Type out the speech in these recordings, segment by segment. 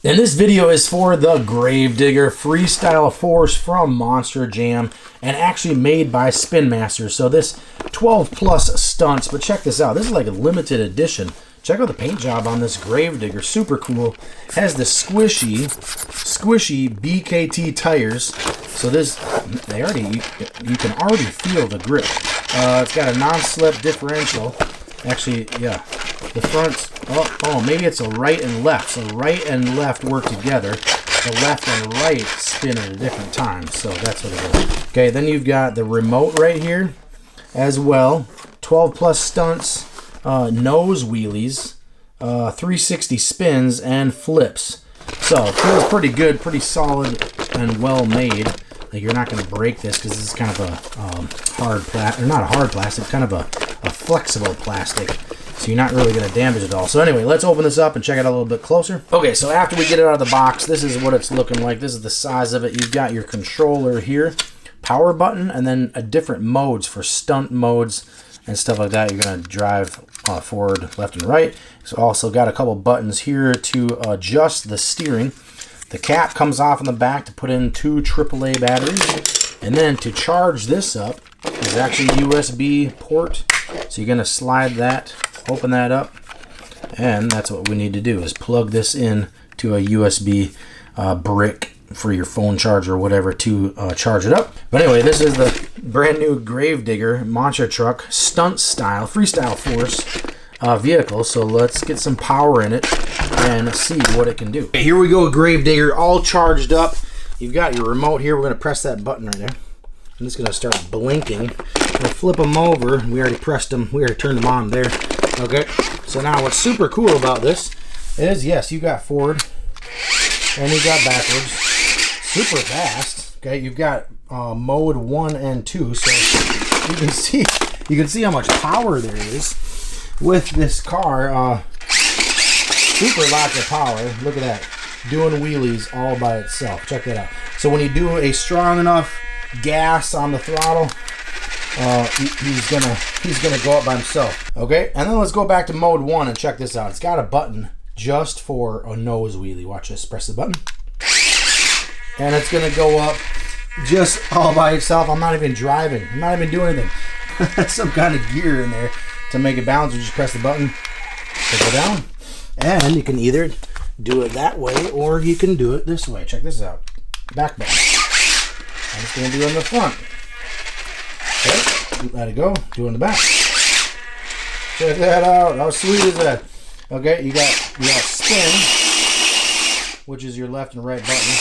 And this video is for the Gravedigger Freestyle Force from Monster Jam, and actually made by Spin Master. So this 12 plus stunts, but check this out. This is like a limited edition. Check out the paint job on this Gravedigger, super cool. Has the squishy BKT tires. So this, you can already feel the grip. It's got a non-slip differential. Actually, yeah, the front, oh, maybe it's a right and left. So right and left work together. The left and right spin at a different time. So that's what it is. Okay, then you've got the remote right here as well. 12 plus stunts, nose wheelies, 360 spins, and flips. So it feels pretty good, pretty solid, and well made. Like, you're not going to break this because this is kind of a hard plastic, or not a hard plastic, kind of a flexible plastic. So you're not really going to damage it all. So anyway, let's open this up and check it out a little bit closer. Okay, so after we get it out of the box, this is what it's looking like. This is the size of it. You've got your controller here, power button, and then different modes for stunt modes and stuff like that. You're going to drive forward, left, and right. It's also got a couple buttons here to adjust the steering. The cap comes off in the back to put in 2 AAA batteries. And then to charge this up is actually a USB port. So you're going to slide that, open that up, and that's what we need to do, is plug this in to a USB brick for your phone charger or whatever to charge it up. But anyway, this is the brand new Gravedigger monster truck stunt style Freestyle Force vehicle. So let's get some power in it and see what it can do. Okay, here we go, Gravedigger all charged up. You've got your remote here. We're going to press that button right there. I'm just going to start blinking. We'll flip them over. We already pressed them. We already turned them on there. Okay, so now what's super cool about this is, yes, you got forward and you got backwards. Super fast. Okay, you've got mode 1 and 2, so you can see how much power there is with this car. Super lots of power. Look at that, doing wheelies all by itself. Check that out. So when you do a strong enough gas on the throttle, he's gonna go up by himself. Okay, and then let's go back to mode 1 and check this out. It's got a button just for a nose wheelie. Watch this. Press the button, and it's gonna go up just all by itself. I'm not even driving. I'm not even doing anything. Some kind of gear in there to make it balance. You just press the button to go down, and you can either do it that way or you can do it this way. Check this out. Back button. I'm just going to do it in the front. Okay, let it go. Do it in the back. Check that out. How sweet is that? Okay, you got spin, which is your left and right button.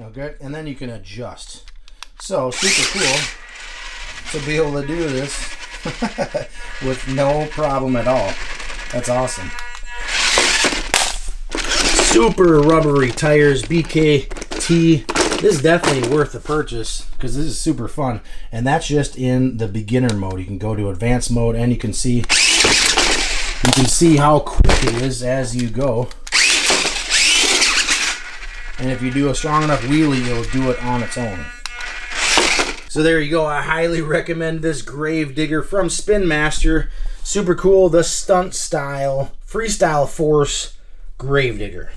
Okay, and then you can adjust. So super cool to be able to do this with no problem at all. That's awesome. Super rubbery tires, BKT. This is definitely worth the purchase because this is super fun, and that's just in the beginner mode. You can go to advanced mode, and you can see how quick it is as you go. And if you do a strong enough wheelie, it'll do it on its own. So there you go. I highly recommend this Gravedigger from Spin Master. Super cool. The stunt style Freestyle Force Gravedigger.